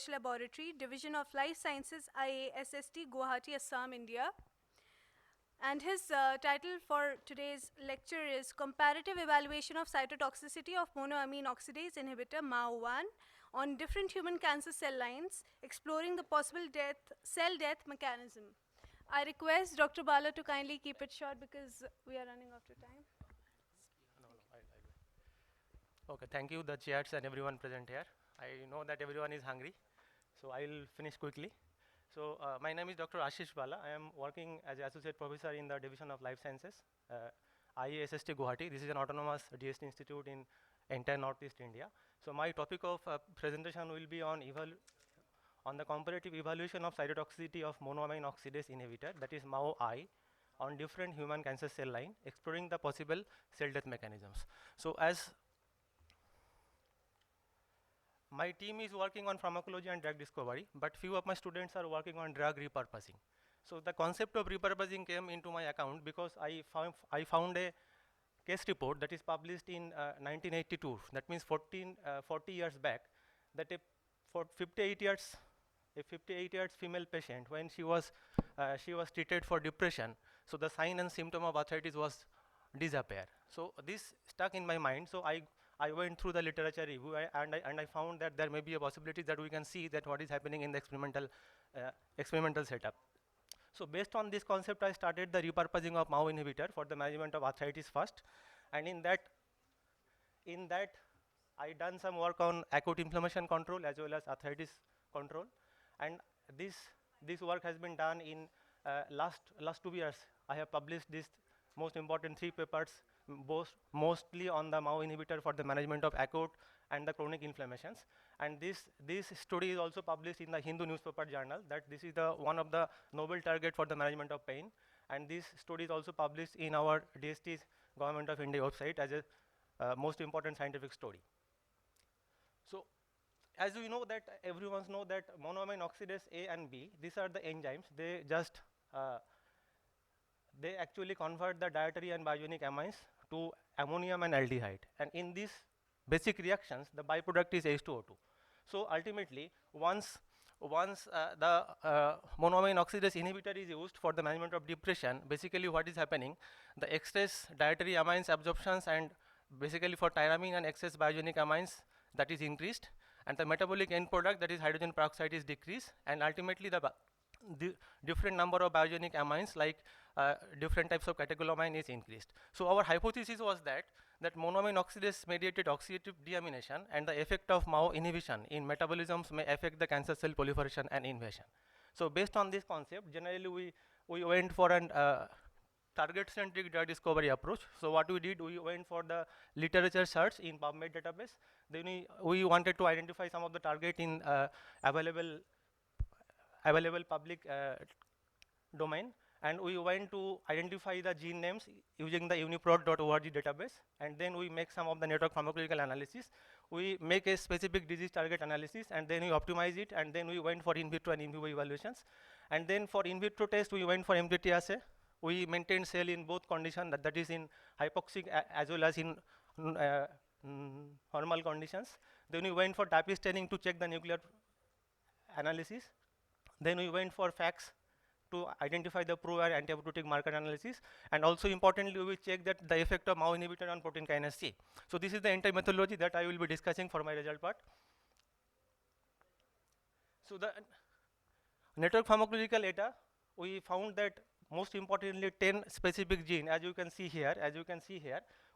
Research Laboratory, Division of Life Sciences, IASST, Guwahati, Assam, India. And his title for today's lecture is Comparative Evaluation of Cytotoxicity of Monoamine Oxidase Inhibitor, MAO1, on different human cancer cell lines, exploring the possible cell death mechanism. I request Dr. Bala to kindly keep it short because we are running out of time. Okay, thank you, the chairs and everyone present here. I know that everyone is hungry, so I will finish quickly. So my name is Dr. Asis Bala. I am working as an associate professor in the Division of Life Sciences, IASST Guwahati. This is an autonomous DST institute in entire Northeast India. So my topic of presentation will be on the comparative evaluation of cytotoxicity of monoamine oxidase inhibitor, that is MAO-I, on different human cancer cell line, exploring the possible cell death mechanisms. So as my team is working on pharmacology and drug discovery, but few of my students are working on drug repurposing. So the concept of repurposing came into my account because I found a case report that is published in 1982. That means 40 years back, that a 58 years female patient, when she was treated for depression, so the sign and symptom of arthritis was disappear. So this stuck in my mind. So I went through the literature review and I found that there may be a possibility that we can see that what is happening in the experimental setup. So based on this concept, I started the repurposing of MAO inhibitor for the management of arthritis first, and in that I done some work on acute inflammation control as well as arthritis control, and this work has been done in last 2 years. I have published this most important 3 papers, mostly on the MAO inhibitor for the management of acute and the chronic inflammations. And this study is also published in the Hindu newspaper journal, that this is one of the novel target for the management of pain. And this study is also published in our DST's Government of India website as a most important scientific study. So as we know that everyone knows that monoamine oxidase A and B, these are the enzymes. They just they actually convert the dietary and biogenic amines to ammonium and aldehyde, and in these basic reactions the byproduct is H2O2. So ultimately once the monoamine oxidase inhibitor is used for the management of depression, basically what is happening, the excess dietary amines absorptions and basically for tyramine and excess biogenic amines, that is increased, and the metabolic end product, that is hydrogen peroxide, is decreased, and ultimately the different number of biogenic amines like different types of catecholamine is increased. So our hypothesis was that monoamine oxidase mediated oxidative deamination and the effect of MAO inhibition in metabolisms may affect the cancer cell proliferation and invasion. So based on this concept, generally we went for an target-centric drug discovery approach. So what we did, we went for the literature search in PubMed database. Then we wanted to identify some of the target in available public domain, and we went to identify the gene names using the uniprot.org database, and then we make some of the network pharmacological analysis. We make a specific disease target analysis, and then we optimize it, and then we went for in vitro and in vivo evaluations. And then for in vitro test, we went for MTT assay. We maintained cell in both conditions, that is in hypoxic as well as in normal conditions. Then we went for TAPI staining to check the nuclear analysis. Then we went for FACS to identify the pro and anti-apoptotic marker analysis, and also importantly we check that the effect of MAO inhibitor on protein kinase C. So this is the entire methodology that I will be discussing for my result part. So the network pharmacological data, we found that most importantly 10 specific genes, as you can see here,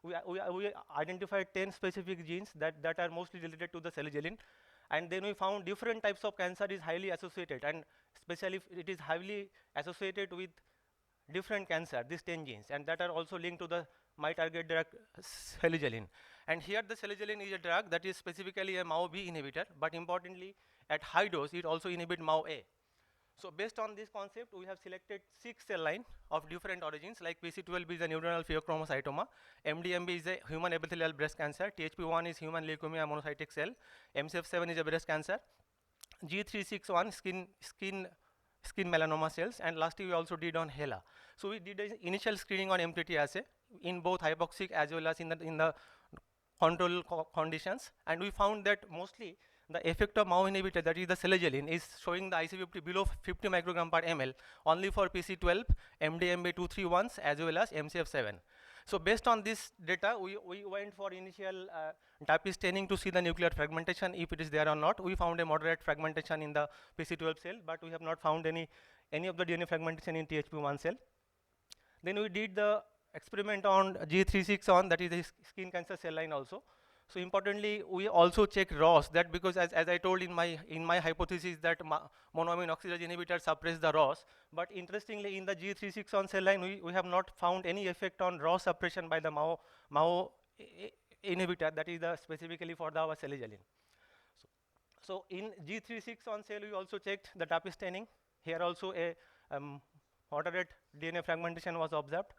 we identified 10 specific genes that are mostly related to the cell-gelatin. And then we found different types of cancer is highly associated, and especially it is highly associated with different cancer, these 10 genes, and that are also linked to the my target drug cell-gelatin. And here the cell-gelatin is a drug that is specifically a MAO-B inhibitor, but importantly at high dose it also inhibits MAO-A. So based on this concept, we have selected 6 cell lines of different origins, like PC12 is a neuronal pheochromocytoma, MDMB is a human epithelial breast cancer, THP1 is human leukemia monocytic cell, MCF7 is a breast cancer, G361 skin melanoma cells, and lastly we also did on HeLa. So we did an initial screening on MTT assay in both hypoxic as well as in the control conditions, and we found that mostly the effect of MAO inhibitor, that is the selegiline, is showing the IC50 below 50 microgram per ml only for PC12, MDMA231s as well as MCF7. So based on this data, we went for initial DAPI staining to see the nuclear fragmentation, if it is there or not. We found a moderate fragmentation in the PC12 cell, but we have not found any of the DNA fragmentation in THP1 cell. Then we did the experiment on G36 on, that is the skin cancer cell line also. So importantly, we also check ROS, that because as I told in my hypothesis that monoamine oxidase inhibitor suppress the ROS, but interestingly in the G36 on cell line we have not found any effect on ROS suppression by the MAO inhibitor, that is specifically for the our selegiline. So in G36 on cell we also checked the DAPI staining. Here also a moderate DNA fragmentation was observed.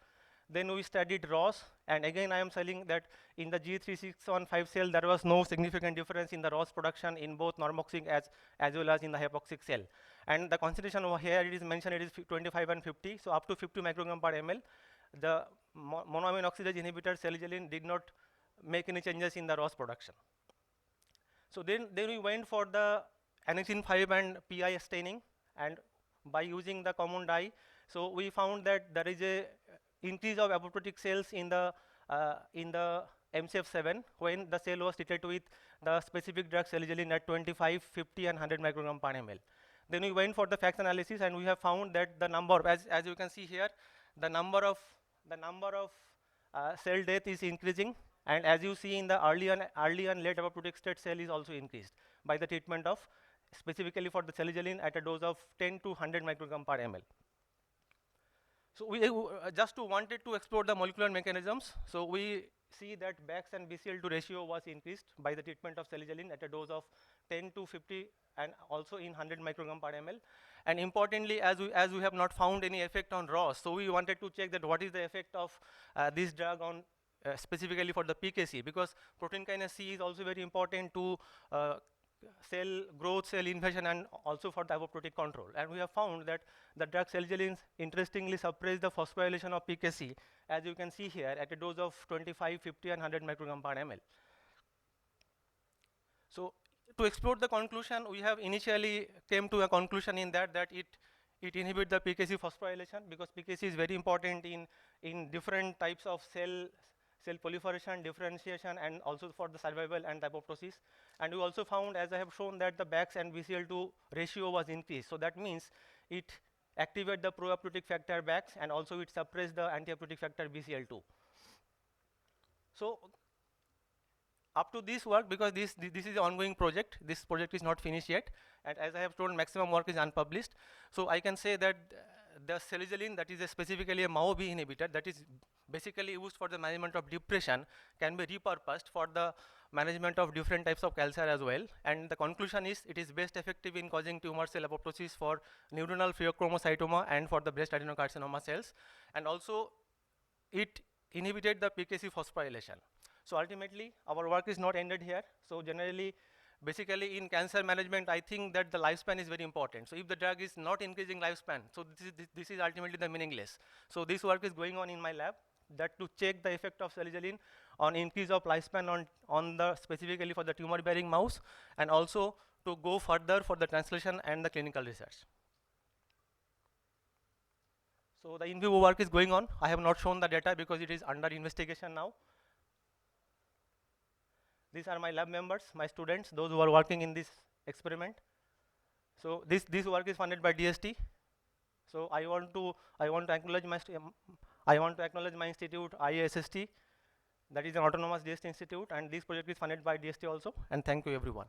Then we studied ROS, and again I am saying that in the G3615 cell there was no significant difference in the ROS production in both normoxic as well as in the hypoxic cell. And the concentration over here it is mentioned, it is 25 and 50, so up to 50 microgram per ml. The monoamine oxidase inhibitor selegiline did not make any changes in the ROS production. So then we went for the annexin 5 and PI staining, and by using the common dye, so we found that there is a increase of apoptotic cells in the MCF7 when the cell was treated with the specific drug selegiline at 25, 50 and 100 microgram per ml. Then we went for the FACS analysis, and we have found that the number, as you can see here, the number of cell death is increasing, and as you see in the early and late apoptotic state, cell is also increased by the treatment of specifically for the selegiline at a dose of 10 to 100 microgram per ml. So we just wanted to explore the molecular mechanisms. So we see that BAX and BCL2 ratio was increased by the treatment of selegiline at a dose of 10 to 50 and also in 100 microgram per ml. And importantly, as we have not found any effect on ROS, so we wanted to check that what is the effect of this drug on specifically for the PKC, because protein kinase C is also very important to cell growth, cell invasion, and also for the apoptotic control. And we have found that the drug selegiline interestingly suppress the phosphorylation of PKC, as you can see here, at a dose of 25, 50 and 100 microgram per ml. So to explore the conclusion, we have initially came to a conclusion in that it inhibits the PKC phosphorylation, because PKC is very important in different types of cell proliferation, differentiation, and also for the survival and apoptosis. And we also found, as I have shown, that the BAX and BCL2 ratio was increased. So that means it activates the pro-apoptotic factor BAX, and also it suppresses the anti-apoptotic factor BCL2. So up to this work, because this is an ongoing project, this project is not finished yet, and as I have told, maximum work is unpublished. So I can say that the selegiline, that is specifically a MAO-B inhibitor, that is basically used for the management of depression, can be repurposed for the management of different types of cancer as well. And the conclusion is it is best effective in causing tumor cell apoptosis for neuronal pheochromocytoma and for the breast adenocarcinoma cells. And also it inhibited the PKC phosphorylation. So ultimately our work is not ended here. So generally, basically in cancer management, I think that the lifespan is very important. So if the drug is not increasing lifespan, so this is ultimately the meaningless. So this work is going on in my lab, that to check the effect of selegiline on increase of lifespan on the specifically for the tumor bearing mouse, and also to go further for the translation and the clinical research. So the in vivo work is going on. I have not shown the data because it is under investigation now. These are my lab members, my students, those who are working in this experiment. So this work is funded by DST. So I want to acknowledge my institute, IASST, that is an autonomous DST institute, and this project is funded by DST also. And thank you everyone.